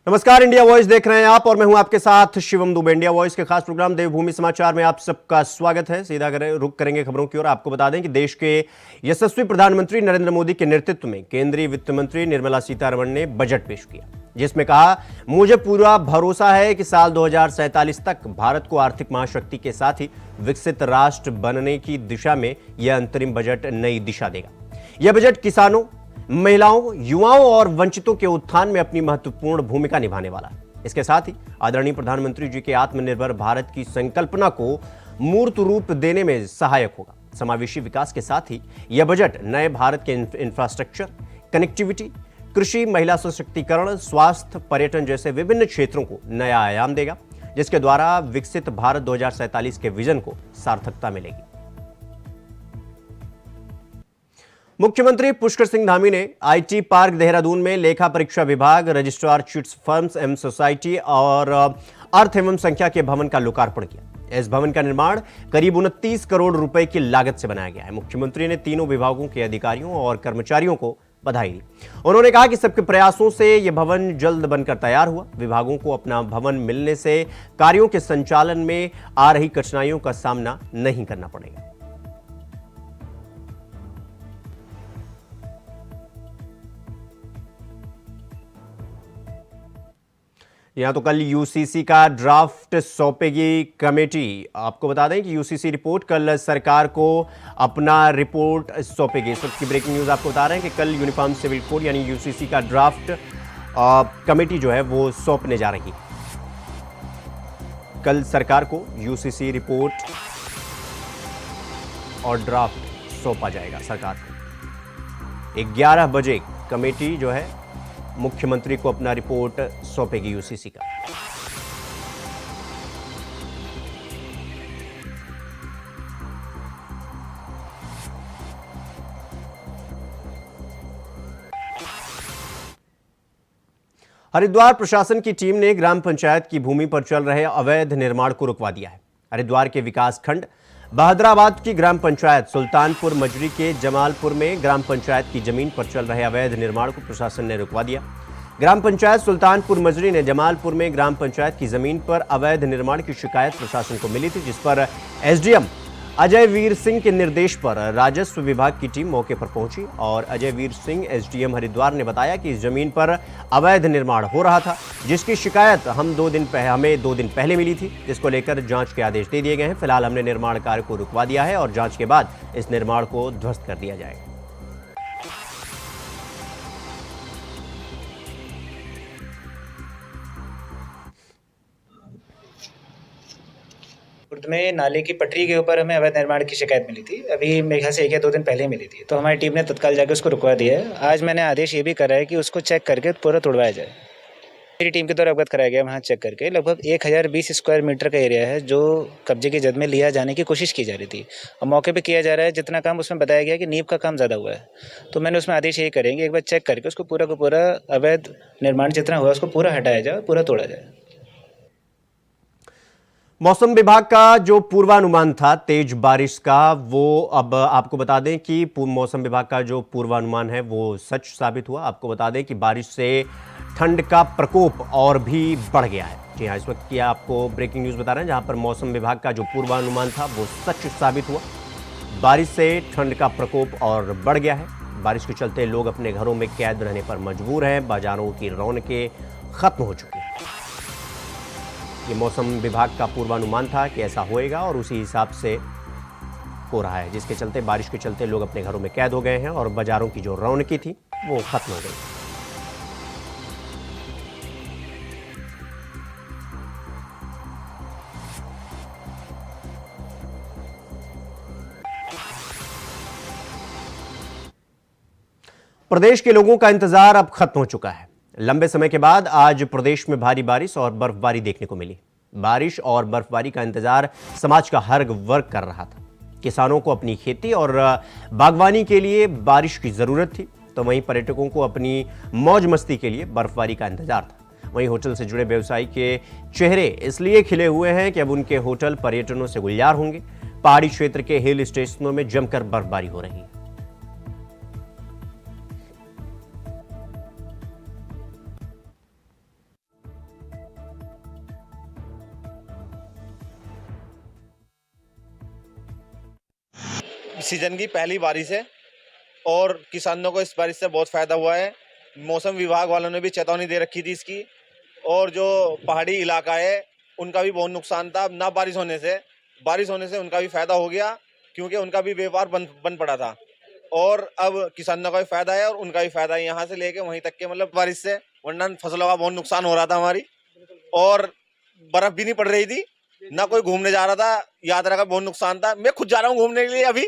नमस्कार, India voice देख रहे हैं आप और मैं हूं आपके साथ शिवम दुबे। इंडिया वॉइस के खास प्रोग्राम देवभूमि समाचार में आप सबका स्वागत है। सीधा रुक करेंगे खबरों की ओर। आपको बता दें कि देश के यशस्वी प्रधानमंत्री नरेंद्र मोदी के नेतृत्व में केंद्रीय वित्त मंत्री निर्मला सीतारमण ने बजट पेश किया, जिसमें कहा, मुझे पूरा भरोसा है कि साल 2047 तक भारत को आर्थिक महाशक्ति के साथ ही विकसित राष्ट्र बनने की दिशा में यह अंतरिम बजट नई दिशा देगा। यह बजट किसानों, महिलाओं, युवाओं और वंचितों के उत्थान में अपनी महत्वपूर्ण भूमिका निभाने वाला है। इसके साथ ही आदरणीय प्रधानमंत्री जी के आत्मनिर्भर भारत की संकल्पना को मूर्त रूप देने में सहायक होगा। समावेशी विकास के साथ ही यह बजट नए भारत के इंफ्रास्ट्रक्चर, कनेक्टिविटी, कृषि, महिला सशक्तिकरण, स्वास्थ्य, पर्यटन जैसे विभिन्न क्षेत्रों को नया आयाम देगा, जिसके द्वारा विकसित भारत 2047 के विजन को सार्थकता मिलेगी। मुख्यमंत्री पुष्कर सिंह धामी ने आईटी पार्क देहरादून में लेखा परीक्षा विभाग, रजिस्ट्रार चिट्स फर्म्स एवं सोसाइटी और अर्थ एवं संख्या के भवन का लोकार्पण किया। इस भवन का निर्माण करीब 29 करोड़ रुपए की लागत से बनाया गया है। मुख्यमंत्री ने तीनों विभागों के अधिकारियों और कर्मचारियों को बधाई दी। उन्होंने कहा कि सबके प्रयासों से यह भवन जल्द बनकर तैयार हुआ। विभागों को अपना भवन मिलने से कार्यों के संचालन में आ रही कठिनाइयों का सामना नहीं करना पड़ेगा। यहां तो कल यूसीसी का ड्राफ्ट सौंपेगी कमेटी। आपको बता दें कि यूसीसी रिपोर्ट कल सरकार को अपना रिपोर्ट सौंपेगी। इस वक्त की ब्रेकिंग न्यूज आपको बता रहे हैं कि कल यूनिफॉर्म सिविल कोड यानी यूसीसी का ड्राफ्ट कमेटी जो है वो सौंपने जा रही है। कल सरकार को यूसीसी रिपोर्ट और ड्राफ्ट सौंपा जाएगा सरकार को। 11 बजे कमेटी जो है मुख्यमंत्री को अपना रिपोर्ट सौंपेगी यूसीसी का। हरिद्वार प्रशासन की टीम ने ग्राम पंचायत की भूमि पर चल रहे अवैध निर्माण को रुकवा दिया है। हरिद्वार के विकास खंड बहादुराबाद की ग्राम पंचायत सुल्तानपुर मजरी के जमालपुर में ग्राम पंचायत की जमीन पर चल रहे अवैध निर्माण को प्रशासन ने रुकवा दिया। ग्राम पंचायत सुल्तानपुर मजरी ने जमालपुर में ग्राम पंचायत की जमीन पर अवैध निर्माण की शिकायत प्रशासन को मिली थी, जिस पर एसडीएम अजय वीर सिंह के निर्देश पर राजस्व विभाग की टीम मौके पर पहुंची और अजय वीर सिंह एसडीएम हरिद्वार ने बताया कि इस जमीन पर अवैध निर्माण हो रहा था, जिसकी शिकायत हमें 2 दिन पहले मिली थी, जिसको लेकर जांच के आदेश दे दिए गए हैं। फिलहाल हमने निर्माण कार्य को रुकवा दिया है और जांच के बाद इस निर्माण को ध्वस्त कर दिया जाएगा। में नाले की पटरी के ऊपर हमें अवैध निर्माण की शिकायत मिली थी। अभी मेरे ख्याल से 1 या 2 दिन पहले ही मिली थी, तो हमारी टीम ने तत्काल जाकर उसको रुकवा दिया है। आज मैंने आदेश ये भी करा है कि उसको चेक करके पूरा तोड़वाया जाए। मेरी टीम के द्वारा अवगत कराया गया वहाँ चेक करके लगभग 1020 स्क्वायर मीटर का एरिया है जो कब्जे की जद में लिया जाने की कोशिश की जा रही थी और मौके पे किया जा रहा है। जितना काम उसमें बताया गया कि नींव का काम ज़्यादा हुआ है, तो मैंने उसमें आदेश यही करेंगे एक बार चेक करके उसको पूरा का पूरा अवैध निर्माण जितना हुआ उसको पूरा हटाया जाए, पूरा तोड़ा जाए। मौसम विभाग का जो पूर्वानुमान था तेज बारिश का, वो अब आपको बता दें कि मौसम विभाग का जो पूर्वानुमान है वो सच साबित हुआ। आपको बता दें कि बारिश से ठंड का प्रकोप और भी बढ़ गया है। जी हाँ, इस वक्त की आपको ब्रेकिंग न्यूज़ बता रहे हैं, जहां पर मौसम विभाग का जो पूर्वानुमान था वो सच साबित हुआ। बारिश से ठंड का प्रकोप और बढ़ गया है। बारिश के चलते लोग अपने घरों में कैद रहने पर मजबूर हैं। बाजारों की रौनकें खत्म हो चुकी हैं। ये मौसम विभाग का पूर्वानुमान था कि ऐसा होएगा और उसी हिसाब से हो रहा है, जिसके चलते बारिश के चलते लोग अपने घरों में कैद हो गए हैं और बाजारों की जो रौनकी थी वो खत्म हो गई। प्रदेश के लोगों का इंतजार अब खत्म हो चुका है। लंबे समय के बाद आज प्रदेश में भारी बारिश और बर्फबारी देखने को मिली। बारिश और बर्फबारी का इंतजार समाज का हर वर्ग कर रहा था। किसानों को अपनी खेती और बागवानी के लिए बारिश की जरूरत थी, तो वहीं पर्यटकों को अपनी मौज मस्ती के लिए बर्फबारी का इंतजार था। वहीं होटल से जुड़े व्यवसायी के चेहरे इसलिए खिले हुए हैं कि अब उनके होटल पर्यटनों से गुलजार होंगे। पहाड़ी क्षेत्र के हिल स्टेशनों में जमकर बर्फबारी हो रही है। सीजन की पहली बारिश है और किसानों को इस बारिश से बहुत फायदा हुआ है। मौसम विभाग वालों ने भी चेतावनी दे रखी थी इसकी, और जो पहाड़ी इलाका है उनका भी बहुत नुकसान था। ना बारिश होने से उनका भी फायदा हो गया, क्योंकि उनका भी व्यापार बंद पड़ा था। और अब किसानों का भी फायदा है और उनका भी फायदा है, यहाँ से लेके वहीं तक के, मतलब बारिश से, वरना फसलों का बहुत नुकसान हो रहा था हमारी। और बर्फ भी नहीं पड़ रही थी, ना कोई घूमने जा रहा था, यात्रा का बहुत नुकसान था। मैं खुद जा रहा हूँ घूमने के लिए अभी।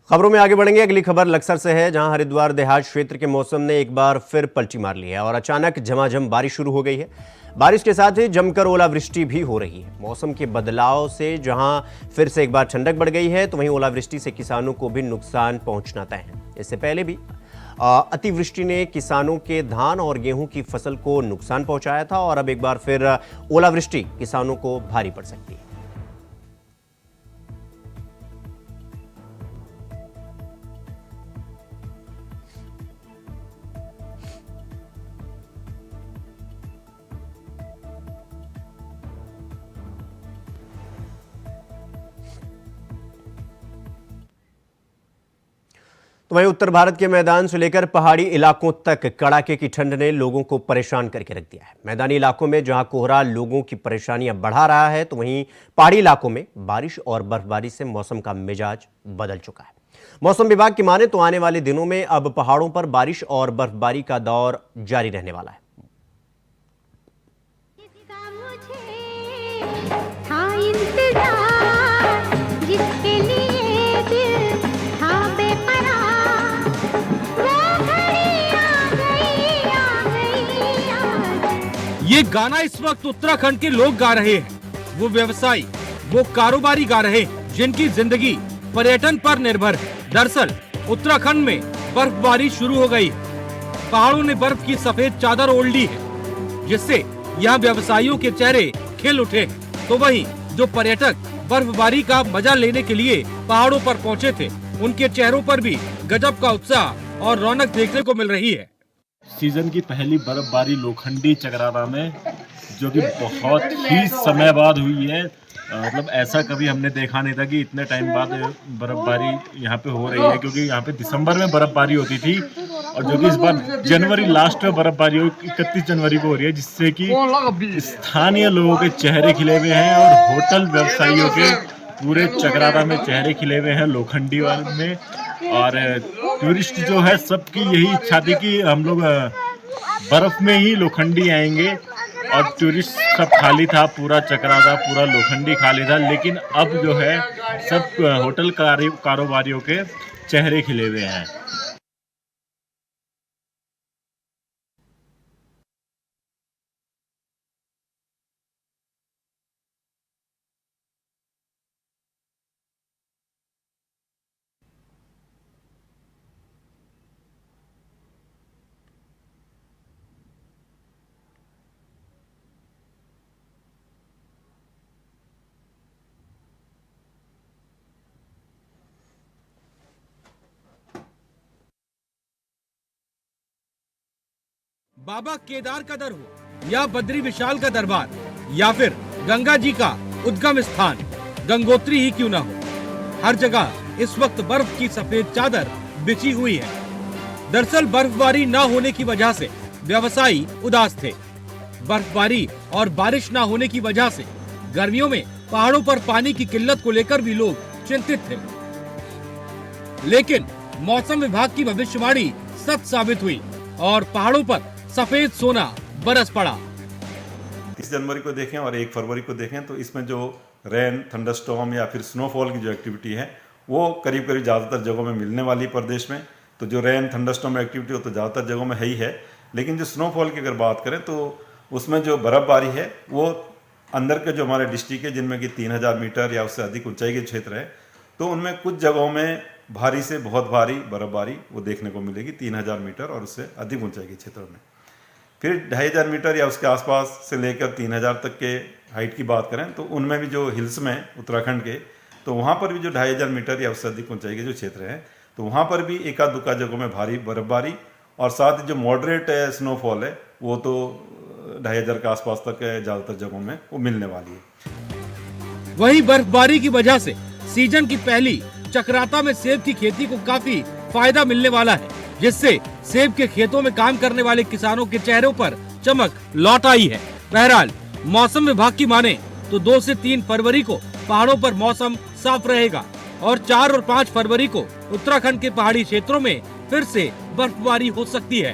खबरों में आगे बढ़ेंगे। अगली खबर लक्सर से है, जहां हरिद्वार देहात क्षेत्र के मौसम ने एक बार फिर पलटी मार ली है और अचानक झमाझम बारिश शुरू हो गई है। बारिश के साथ ही जमकर ओलावृष्टि भी हो रही है। मौसम के बदलाव से जहां फिर से एक बार ठंडक बढ़ गई है, तो वहीं ओलावृष्टि से किसानों को भी नुकसान पहुंचना तय है। इससे पहले भी अतिवृष्टि ने किसानों के धान और गेहूं की फसल को नुकसान पहुंचाया था और अब एक बार फिर ओलावृष्टि किसानों को भारी पड़ सकती है। तो वहीं उत्तर भारत के मैदान से लेकर पहाड़ी इलाकों तक कड़ाके की ठंड ने लोगों को परेशान करके रख दिया है। मैदानी इलाकों में जहां कोहरा लोगों की परेशानियां बढ़ा रहा है, तो वहीं पहाड़ी इलाकों में बारिश और बर्फबारी से मौसम का मिजाज बदल चुका है। मौसम विभाग की माने तो आने वाले दिनों में अब पहाड़ों पर बारिश और बर्फबारी का दौर जारी रहने वाला है। ये गाना इस वक्त उत्तराखंड के लोग गा रहे हैं। वो व्यवसायी, वो कारोबारी गा रहे हैं जिनकी जिंदगी पर्यटन पर निर्भर है। दरअसल उत्तराखंड में बर्फबारी शुरू हो गई है। पहाड़ों ने बर्फ की सफेद चादर ओढ़ ली है, जिससे यहाँ व्यवसायियों के चेहरे खिल उठे हैं। तो वहीं जो पर्यटक बर्फबारी का मजा लेने के लिए पहाड़ों पर पहुँचे थे, उनके चेहरों पर भी गजब का उत्साह और रौनक देखने को मिल रही है। सीजन की पहली बर्फबारी लोखंडी चकराता में, जो कि बहुत ही समय बाद हुई है। मतलब ऐसा कभी हमने देखा नहीं था कि इतने टाइम बाद बर्फबारी यहाँ पे हो रही है, क्योंकि यहाँ पे दिसंबर में बर्फबारी होती थी और जो कि इस बार जनवरी लास्ट में बर्फबारी 31 जनवरी को हो रही है, जिससे कि स्थानीय लोगों के चेहरे खिले हुए हैं और होटल व्यवसायियों के पूरे चकराता में चेहरे खिले हुए हैं लोखंडी वाले में। और टूरिस्ट जो है सबकी यही इच्छा थी कि हम लोग बर्फ में ही लोखंडी आएंगे, और टूरिस्ट सब खाली था, पूरा चकराता, पूरा लोखंडी खाली था। लेकिन अब जो है सब होटल कारोबारियों के चेहरे खिले हुए हैं। बाबा केदार का दर हो या बद्री विशाल का दरबार या फिर गंगा जी का उद्गम स्थान गंगोत्री ही क्यों ना हो, हर जगह इस वक्त बर्फ की सफेद चादर बिछी हुई है। दरअसल बर्फबारी न होने की वजह से व्यवसायी उदास थे। बर्फबारी और बारिश न होने की वजह से गर्मियों में पहाड़ों पर पानी की किल्लत को लेकर भी लोग चिंतित थे। लेकिन मौसम विभाग की भविष्यवाणी सच साबित हुई और पहाड़ों पर सफेद सोना बरस पड़ा। 30 जनवरी को देखें और 1 फरवरी को देखें तो इसमें जो रेन, थंडरस्टॉर्म या फिर स्नोफॉल की जो एक्टिविटी है वो करीब करीब ज़्यादातर जगहों में मिलने वाली प्रदेश में। तो जो रेन, थंडरस्टॉर्म एक्टिविटी हो तो ज़्यादातर जगहों में है ही है। लेकिन जो स्नोफॉल की अगर बात करें तो उसमें जो बर्फबारी है वो अंदर के जो हमारे डिस्ट्रिक्ट है, जिनमें कि 3000 मीटर या उससे अधिक ऊंचाई के क्षेत्र है, तो उनमें कुछ जगहों में भारी से बहुत भारी बर्फबारी वो देखने को मिलेगी 3000 मीटर और उससे अधिक ऊंचाई के क्षेत्रों में। फिर 2500 मीटर या उसके आसपास से लेकर 3000 तक के हाइट की बात करें तो उनमें भी जो हिल्स में उत्तराखंड के, तो वहाँ पर भी जो 2500 मीटर या उससे अधिक ऊंचाई के जो क्षेत्र हैं, तो वहाँ पर भी एका दुक्का जगहों में भारी बर्फबारी और साथ ही जो मॉडरेट स्नोफॉल है वो तो 2500 के आसपास तक ज़्यादातर जगहों में वो मिलने वाली है। वहीं बर्फबारी की वजह से सीजन की पहली चक्राता में सेब की खेती को काफी फायदा मिलने वाला है, जिससे सेब के खेतों में काम करने वाले किसानों के चेहरों पर चमक लौट आई है। बहरहाल मौसम विभाग की माने तो 2 से 3 फरवरी को पहाड़ों पर मौसम साफ रहेगा और 4 और 5 फरवरी को उत्तराखंड के पहाड़ी क्षेत्रों में फिर से बर्फबारी हो सकती है।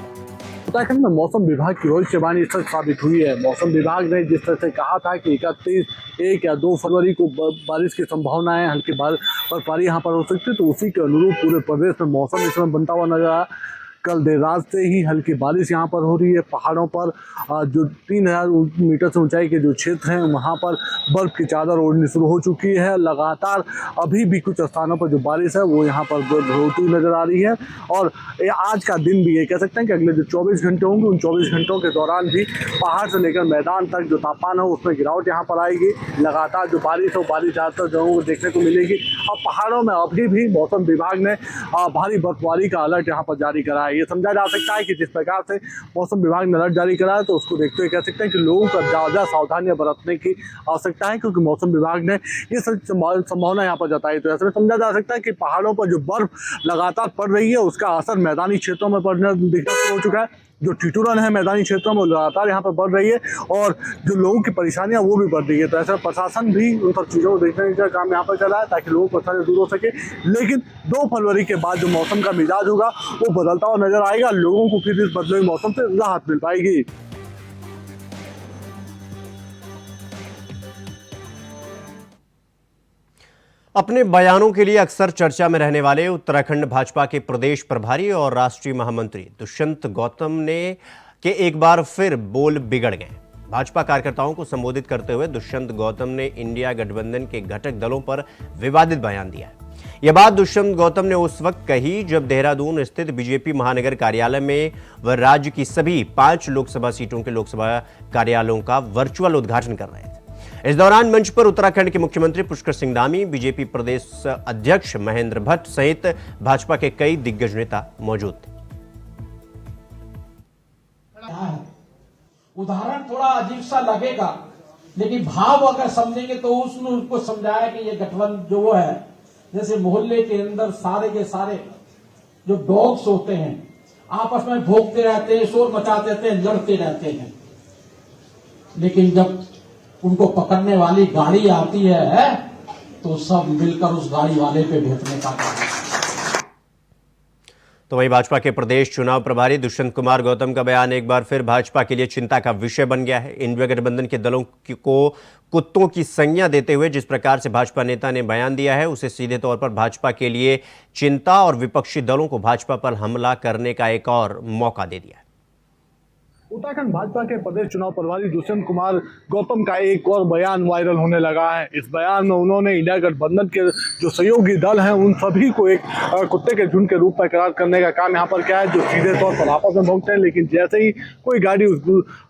उत्तराखंड में मौसम विभाग की भविष्यवाणी सच साबित हुई है। मौसम विभाग ने जिस तरह से कहा था कि 31, 1 या 2 फरवरी को बारिश की संभावना है, हल्की बर्फबारी यहाँ पर हो सकती है, तो उसी के अनुरूप पूरे प्रदेश में मौसम इस समय बनता हुआ नजर आया। कल देर रात से ही हल्की बारिश यहाँ पर हो रही है। पहाड़ों पर जो 3000 मीटर से ऊंचाई के जो क्षेत्र हैं वहाँ पर बर्फ की चादर ओढ़नी शुरू हो चुकी है। लगातार अभी भी कुछ स्थानों पर जो बारिश है वो यहाँ पर होती हुई नजर आ रही है। और आज का दिन भी ये कह सकते हैं कि अगले जो 24 घंटे होंगे उन 24 घंटों के दौरान भी पहाड़ से लेकर मैदान तक जो तापमान है उसमें गिरावट यहाँ पर आएगी। लगातार जो बारिश है बारिश ज़्यादातर जगहों को देखने को मिलेगी। और पहाड़ों में अभी भी मौसम विभाग ने भारी बर्फबारी का अलर्ट यहाँ पर जारी करा है। ये समझा जा सकता है कि जिस प्रकार से मौसम विभाग ने अलर्ट जारी करा है तो उसको देखते हुए कह सकते हैं कि लोगों को ज़्यादा सावधानियां बरतने की आवश्यकता है, क्योंकि मौसम विभाग ने ये संभावना यहाँ पर जताई। तो ऐसे में समझा जा सकता है कि पहाड़ों पर जो बर्फ लगातार पड़ रही है उसका असर मैदानी क्षेत्रों में पड़ना दिखना शुरू हो चुका है। जो ठिठुरन है मैदानी क्षेत्रों में लगातार यहाँ पर बढ़ रही है और जो लोगों की परेशानियां वो भी बढ़ रही है। तो ऐसा प्रशासन भी उन सब चीज़ों को देखने का काम यहाँ पर चला है ताकि लोगों को परेशानी दूर हो सके। लेकिन 2 फरवरी के बाद जो मौसम का मिजाज होगा वो बदलता हुआ नजर आएगा। लोगों को फिर इस बदले हुए मौसम से राहत मिल पाएगी। अपने बयानों के लिए अक्सर चर्चा में रहने वाले उत्तराखंड भाजपा के प्रदेश प्रभारी और राष्ट्रीय महामंत्री दुष्यंत गौतम ने के एक बार फिर बोल बिगड़ गए। भाजपा कार्यकर्ताओं को संबोधित करते हुए दुष्यंत गौतम ने इंडिया गठबंधन के घटक दलों पर विवादित बयान दिया है। यह बात दुष्यंत गौतम ने उस वक्त कही जब देहरादून स्थित बीजेपी महानगर कार्यालय में वह राज्य की सभी 5 लोकसभा सीटों के लोकसभा कार्यालयों का वर्चुअल उद्घाटन कर रहे थे। इस दौरान मंच पर उत्तराखंड के मुख्यमंत्री पुष्कर सिंह धामी, बीजेपी प्रदेश अध्यक्ष महेंद्र भट्ट सहित भाजपा के कई दिग्गज नेता मौजूद थे। उदाहरण थोड़ा अजीब सा लगेगा, लेकिन भाव अगर समझेंगे तो उसने उनको समझाया कि ये गठबंधन जो है, जैसे मोहल्ले के अंदर सारे के सारे जो डॉग्स होते हैं आपस में भौंकते रहते हैं, शोर मचाते रहते हैं, लड़ते रहते हैं, लेकिन जब उनको पकड़ने वाली गाड़ी आती है तो सब मिलकर उस गाड़ी वाले पे भेजने का काम। तो वहीं भाजपा के प्रदेश चुनाव प्रभारी दुष्यंत कुमार गौतम का बयान एक बार फिर भाजपा के लिए चिंता का विषय बन गया है। इंडिया गठबंधन के दलों को कुत्तों की संज्ञा देते हुए जिस प्रकार से भाजपा नेता ने बयान दिया है उसे सीधे तौर पर भाजपा के लिए चिंता और विपक्षी दलों को भाजपा पर हमला करने का एक और मौका दे दिया है। उत्तराखंड भाजपा के प्रदेश चुनाव प्रभारी दुष्यंत कुमार गौतम का एक और बयान वायरल होने लगा है। इस बयान में उन्होंने इंडिया गठबंधन के जो सहयोगी दल हैं उन सभी को एक कुत्ते के झुंड के रूप में करार करने का काम यहाँ पर किया है, जो सीधे तौर पर आपस में भौंकते हैं, लेकिन जैसे ही कोई गाड़ी उस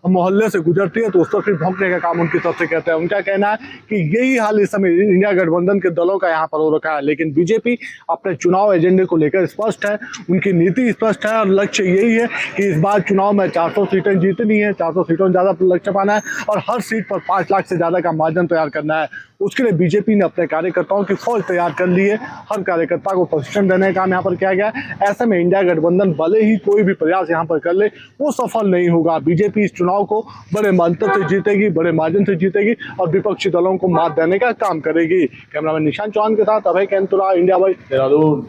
मोहल्ले से गुजरती है तो उस पर फिर भौंकने का काम उनकी तरफ से कहते हैं। उनका कहना है कि यही हाल इस समय इंडिया गठबंधन के दलों का यहाँ पर हो रखा है, लेकिन बीजेपी अपने चुनाव एजेंडे को लेकर स्पष्ट है, उनकी नीति स्पष्ट है और लक्ष्य यही है कि इस बार चुनाव में 400 सीटें जीतनी है, 400 सीटों में ज्यादा लक्ष्य पाना है और हर सीट पर 5 लाख से ज्यादा का मार्जिन तैयार करना है। उसके लिए बीजेपी ने अपने कार्यकर्ताओं की फौज तैयार कर ली है। हर कार्यकर्ता को प्रशिक्षण देने का काम यहाँ पर किया गया है। ऐसे में इंडिया गठबंधन भले ही कोई भी प्रयास यहाँ पर कर ले वो सफल नहीं होगा। बीजेपी इस चुनाव को बड़े मंत्र से जीतेगी, बड़े मार्जिन से जीतेगी और विपक्षी दलों को मात देने का काम करेगी। कैमरामैन निशांत चौहान के साथ अभय कैंतुरा, इंडिया वाइज, देहरादून।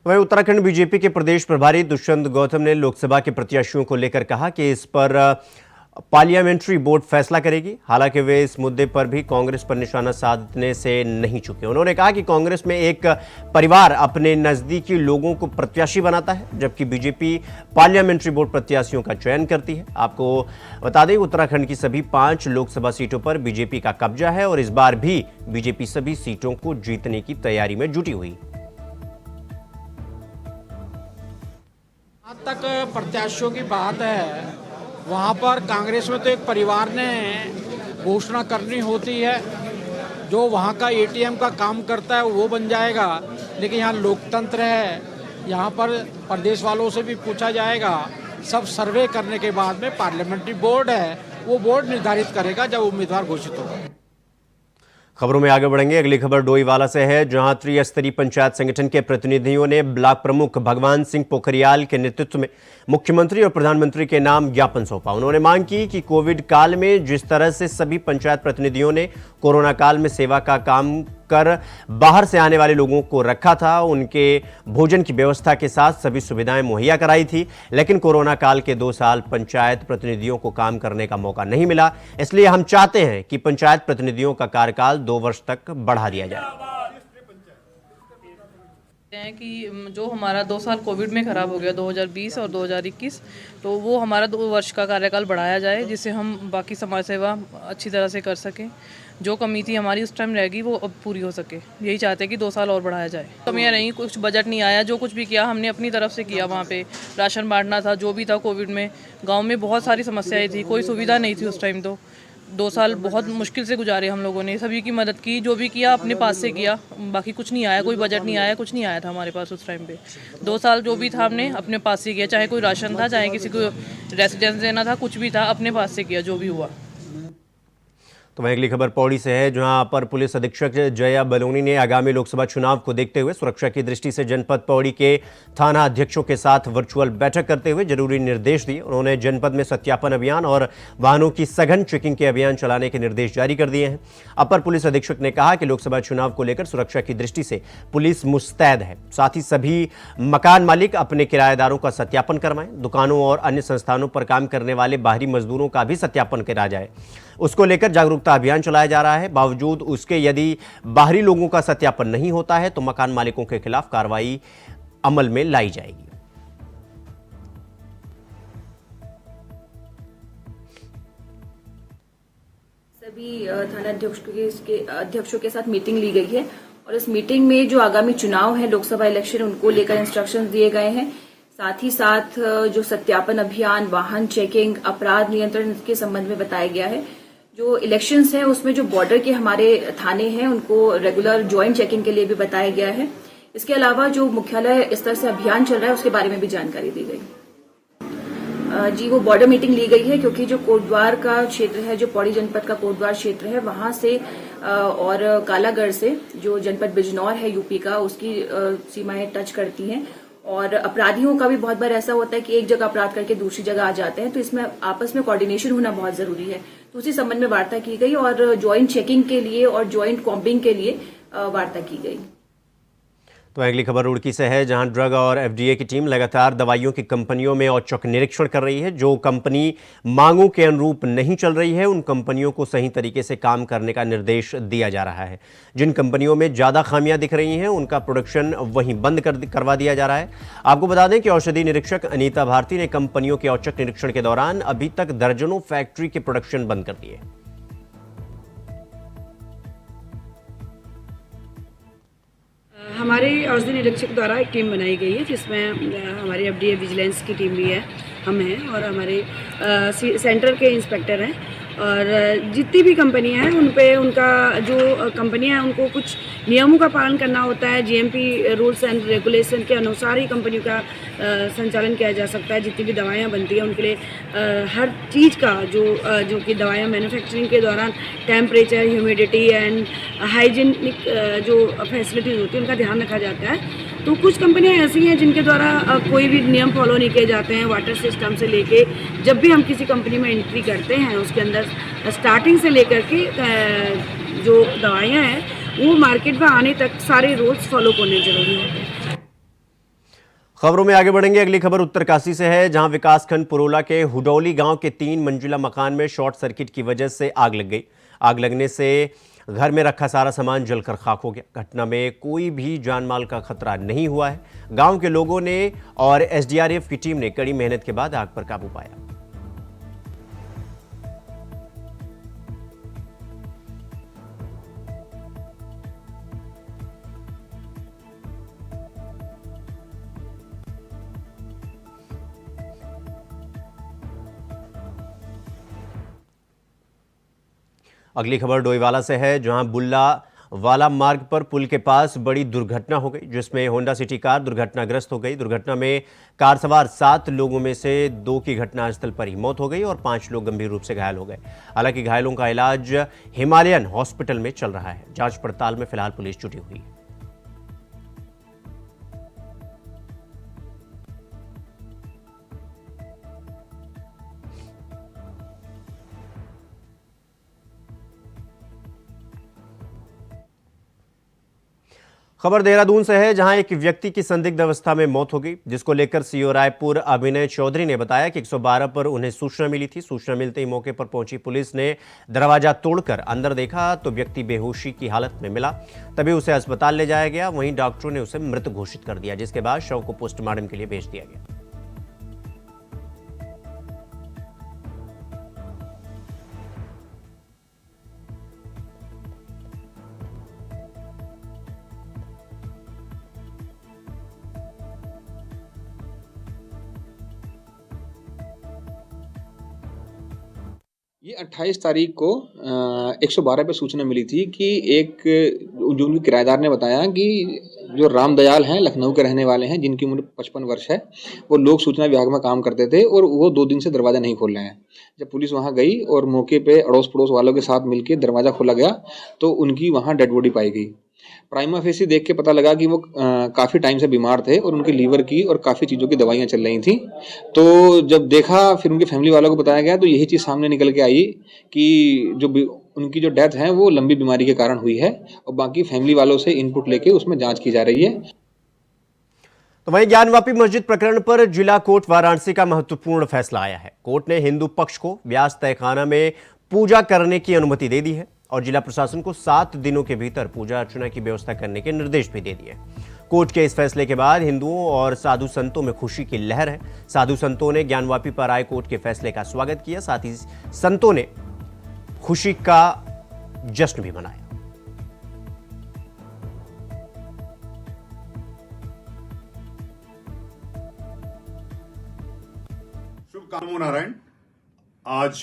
वहीं उत्तराखंड बीजेपी के प्रदेश प्रभारी दुष्यंत गौतम ने लोकसभा के प्रत्याशियों को लेकर कहा कि इस पर पार्लियामेंट्री बोर्ड फैसला करेगी। हालांकि वे इस मुद्दे पर भी कांग्रेस पर निशाना साधने से नहीं चुके। उन्होंने कहा कि कांग्रेस में एक परिवार अपने नजदीकी लोगों को प्रत्याशी बनाता है, जबकि बीजेपी पार्लियामेंट्री बोर्ड प्रत्याशियों का चयन करती है। आपको बता दें उत्तराखंड की सभी 5 लोकसभा सीटों पर बीजेपी का कब्जा है और इस बार भी बीजेपी सभी सीटों को जीतने की तैयारी में जुटी हुई। जहाँ तक प्रत्याशियों की बात है, वहाँ पर कांग्रेस में तो एक परिवार ने घोषणा करनी होती है, जो वहाँ का एटीएम का काम करता है वो बन जाएगा, लेकिन यहाँ लोकतंत्र है, यहाँ पर प्रदेश वालों से भी पूछा जाएगा। सब सर्वे करने के बाद में पार्लियामेंट्री बोर्ड है, वो बोर्ड निर्धारित करेगा जब उम्मीदवार घोषित होगा। खबरों में आगे बढ़ेंगे। अगली खबर डोईवाला से है, जहां त्रिस्तरीय पंचायत संगठन के प्रतिनिधियों ने ब्लॉक प्रमुख भगवान सिंह पोखरियाल के नेतृत्व में मुख्यमंत्री और प्रधानमंत्री के नाम ज्ञापन सौंपा। उन्होंने मांग की कि कोविड काल में जिस तरह से सभी पंचायत प्रतिनिधियों ने कोरोना काल में सेवा का काम कर बाहर से आने वाले लोगों को रखा था, उनके भोजन की व्यवस्था के साथ सभी सुविधाएं मुहैया कराई थी, लेकिन कोरोना काल के 2 साल पंचायत प्रतिनिधियों को काम करने का मौका नहीं मिला। इसलिए हम चाहते हैं कि पंचायत प्रतिनिधियों का कार्यकाल 2 वर्ष तक बढ़ा दिया जाए। हैं कि जो हमारा 2 साल कोविड में ख़राब हो गया 2020 और 2021, तो वो हमारा 2 वर्ष का कार्यकाल बढ़ाया जाए, जिससे हम बाकी समाज सेवा अच्छी तरह से कर सकें। जो कमी थी हमारी उस टाइम रहेगी वो अब पूरी हो सके, यही चाहते हैं कि 2 साल और बढ़ाया जाए। कमियाँ नहीं, कुछ बजट नहीं आया, जो कुछ भी किया हमने अपनी तरफ से किया। वहाँ पे राशन बांटना था, जो भी था कोविड में गाँव में बहुत सारी समस्याएँ थी, कोई सुविधा नहीं थी उस टाइम। तो 2 साल बहुत मुश्किल से गुजारे हम लोगों ने, सभी की मदद की, जो भी किया अपने पास से किया, बाकी कुछ नहीं आया, कोई बजट नहीं आया, कुछ नहीं आया था हमारे पास उस टाइम पे। 2 साल जो भी था हमने अपने पास से किया, चाहे कोई राशन था, चाहे किसी को रेसिडेंस देना था, कुछ भी था अपने पास से किया जो भी हुआ। तो वहीं अगली खबर पौड़ी से है, जहां अपर पुलिस अधीक्षक जया बलोनी ने आगामी लोकसभा चुनाव को देखते हुए सुरक्षा की दृष्टि से जनपद पौड़ी के थाना अध्यक्षों के साथ वर्चुअल बैठक करते हुए जरूरी निर्देश दिए। उन्होंने जनपद में सत्यापन अभियान और वाहनों की सघन चेकिंग के अभियान चलाने के निर्देश जारी कर दिए हैं। अपर पुलिस अधीक्षक ने कहा कि लोकसभा चुनाव को लेकर सुरक्षा की दृष्टि से पुलिस मुस्तैद है। साथ ही सभी मकान मालिक अपने किराएदारों का सत्यापन करवाएं। दुकानों और अन्य संस्थानों पर काम करने वाले बाहरी मजदूरों का भी सत्यापन करा जाए, उसको लेकर जागरूकता अभियान चलाया जा रहा है। बावजूद उसके यदि बाहरी लोगों का सत्यापन नहीं होता है तो मकान मालिकों के खिलाफ कार्रवाई अमल में लाई जाएगी। सभी थाना अध्यक्षों के साथ मीटिंग ली गई है और इस मीटिंग में जो आगामी चुनाव है, लोकसभा इलेक्शन, उनको लेकर इंस्ट्रक्शंस दिए गए हैं। साथ ही साथ जो सत्यापन अभियान, वाहन चेकिंग, अपराध नियंत्रण के संबंध में बताया गया है। जो इलेक्शंस हैं उसमें जो बॉर्डर के हमारे थाने हैं उनको रेगुलर ज्वाइंट चेकिंग के लिए भी बताया गया है। इसके अलावा जो मुख्यालय स्तर से अभियान चल रहा है उसके बारे में भी जानकारी दी गई। जी, वो बॉर्डर मीटिंग ली गई है क्योंकि जो कोटद्वार का क्षेत्र है, जो पौड़ी जनपद का कोटद्वार क्षेत्र है, वहां से और कालागढ़ से जो जनपद बिजनौर है यूपी का, उसकी सीमाएं टच करती हैं। और अपराधियों का भी बहुत बार ऐसा होता है कि एक जगह अपराध करके दूसरी जगह आ जाते हैं, तो इसमें आपस में कोऑर्डिनेशन होना बहुत जरूरी है। तो उसी संबंध में वार्ता की गई और ज्वाइंट चेकिंग के लिए और ज्वाइंट कॉम्बिंग के लिए वार्ता की गई। तो अगली खबर रुड़की से है, जहां ड्रग और एफडीए की टीम लगातार दवाइयों की कंपनियों में औचक निरीक्षण कर रही है। जो कंपनी मांगों के अनुरूप नहीं चल रही है, उन कंपनियों को सही तरीके से काम करने का निर्देश दिया जा रहा है। जिन कंपनियों में ज़्यादा खामियां दिख रही हैं, उनका प्रोडक्शन वहीं बंद करवा दिया जा रहा है। आपको बता दें कि औषधि निरीक्षक अनीता भारती ने कंपनियों के औचक निरीक्षण के दौरान अभी तक दर्जनों फैक्ट्री के प्रोडक्शन बंद कर दिए। हमारे औषधि निरीक्षक द्वारा एक टीम बनाई गई है, जिसमें हमारी एफडीए विजिलेंस की टीम भी है, हम हैं, और हमारे सेंटर के इंस्पेक्टर हैं। और जितनी भी कंपनियां हैं उन पे उनका जो कंपनियां हैं उनको कुछ नियमों का पालन करना होता है। जीएमपी रूल्स एंड रेगुलेशन के अनुसार ही कंपनियों का संचालन किया जा सकता है। जितनी भी दवाइयां बनती हैं उनके लिए हर चीज़ का जो कि दवाइयां मैन्युफैक्चरिंग के दौरान टेम्परेचर, ह्यूमिडिटी एंड हाइजीनिक जो फैसिलिटीज़ होती है उनका ध्यान रखा जाता है। तो कुछ कंपनियां ऐसी हैं जिनके द्वारा कोई भी नियम फॉलो नहीं किए जाते हैं। वाटर सिस्टम से लेके जब भी हम किसी कंपनी में एंट्री करते हैं उसके अंदर स्टार्टिंग से लेकर के जो दवाइयां हैं वो मार्केट में आने तक सारे रूल्स फॉलो करने जरूरी होते हैं। खबरों में आगे बढ़ेंगे। अगली खबर उत्तरकाशी से है, जहां विकासखंड पुरोला के हुडौली गांव के 3 मंजिला मकान में शॉर्ट सर्किट की वजह से आग लग गई। आग लगने से घर में रखा सारा सामान जलकर खाक हो गया। घटना में कोई भी जानमाल का खतरा नहीं हुआ है। गांव के लोगों ने और एसडीआरएफ की टीम ने कड़ी मेहनत के बाद आग पर काबू पाया। अगली खबर डोईवाला से है, जहां बुल्ला वाला मार्ग पर पुल के पास बड़ी दुर्घटना हो गई, जिसमें होंडा सिटी कार दुर्घटनाग्रस्त हो गई। दुर्घटना में कार सवार 7 लोगों में से 2 की घटनास्थल पर ही मौत हो गई और 5 लोग गंभीर रूप से घायल हो गए। हालांकि घायलों का इलाज हिमालयन हॉस्पिटल में चल रहा है। जांच पड़ताल में फिलहाल पुलिस जुटी हुई है। खबर देहरादून से है, जहां एक व्यक्ति की संदिग्ध अवस्था में मौत हो गई, जिसको लेकर सीओ रायपुर अभिनय चौधरी ने बताया कि 112 पर उन्हें सूचना मिली थी। सूचना मिलते ही मौके पर पहुंची पुलिस ने दरवाजा तोड़कर अंदर देखा तो व्यक्ति बेहोशी की हालत में मिला। तभी उसे अस्पताल ले जाया गया। वहीं डॉक्टरों ने उसे मृत घोषित कर दिया, जिसके बाद शव को पोस्टमार्टम के लिए भेज दिया गया। ये 28 तारीख को 112 पे सूचना मिली थी कि एक जो उनके किराएदार ने बताया कि जो रामदयाल हैं, लखनऊ के रहने वाले हैं, जिनकी उम्र 55 वर्ष है, वो लोक सूचना विभाग में काम करते थे और वो 2 दिन से दरवाज़ा नहीं खोल रहे हैं। जब पुलिस वहाँ गई और मौके पे अड़ोस पड़ोस वालों के साथ मिलकर दरवाज़ा खोला गया तो उनकी वहाँ डेड बॉडी पाई गई। प्राइमा फेसी देख के पता लगा कि वो काफ़ी टाइम से बीमार थे और उनके लीवर की और काफ़ी चीज़ों की दवाइयाँ चल रही थी। तो जब देखा, फिर उनके फैमिली वालों को बताया गया तो यही चीज़ सामने निकल के आई कि उनकी जो डेथ है वो लंबी बीमारी के कारण हुई है और बाकी फैमिली वालों से इनपुट लेके उसमें जांच की जा रही है। तो वहीं ज्ञानवापी मस्जिद प्रकरण पर जिला कोर्ट वाराणसी का महत्वपूर्ण फैसला आया है। कोर्ट ने हिंदू पक्ष को व्यास तहखाना में पूजा करने की अनुमति दे दी है और जिला प्रशासन को 7 दिनों के भीतर पूजा अर्चना की व्यवस्था करने के निर्देश भी दे दिए। कोर्ट के इस फैसले के बाद हिंदुओं और साधु संतों में खुशी की लहर है। साधु संतों ने ज्ञानवापी पर आए कोर्ट के फैसले का स्वागत किया, साथ ही संतों ने खुशी का जश्न भी मनाया। शुभकामनाएं नारायण। आज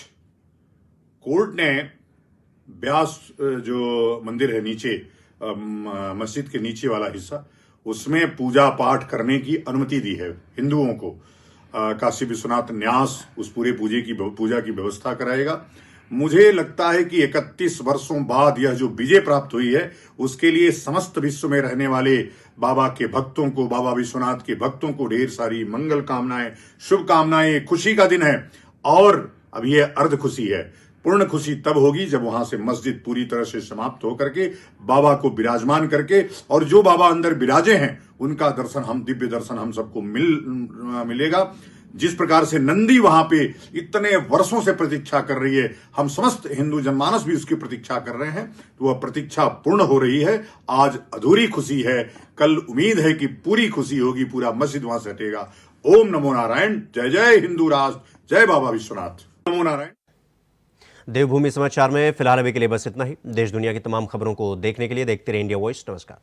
कोर्ट ने व्यास जो मंदिर है नीचे, मस्जिद के नीचे वाला हिस्सा, उसमें पूजा पाठ करने की अनुमति दी है हिंदुओं को। काशी विश्वनाथ न्यास उस पूरे पूजा की व्यवस्था कराएगा। मुझे लगता है कि 31 वर्षों बाद यह जो विजय प्राप्त हुई है, उसके लिए समस्त विश्व में रहने वाले बाबा के भक्तों को, बाबा विश्वनाथ के भक्तों को ढेर सारी मंगल कामनाएं, शुभकामनाएं। खुशी का दिन है और अब यह अर्ध खुशी है। पूर्ण खुशी तब होगी जब वहां से मस्जिद पूरी तरह से समाप्त होकर के बाबा को विराजमान करके, और जो बाबा अंदर विराजे हैं उनका दर्शन, हम दिव्य दर्शन हम सबको मिलेगा। जिस प्रकार से नंदी वहां पे इतने वर्षों से प्रतीक्षा कर रही है, हम समस्त हिंदू जनमानस भी उसकी प्रतीक्षा कर रहे हैं, तो वह प्रतीक्षा पूर्ण हो रही है। आज अधूरी खुशी है, कल उम्मीद है कि पूरी खुशी होगी, पूरा मस्जिद वहां से हटेगा। ओम नमो नारायण। जय जय हिंदू राष्ट्र, जय बाबा विश्वनाथ। नमो नारायण। देवभूमि समाचार में फिलहाल अभी के लिए बस इतना ही। देश दुनिया की तमाम खबरों को देखने के लिए देखते रहिए इंडिया वॉइस। नमस्कार।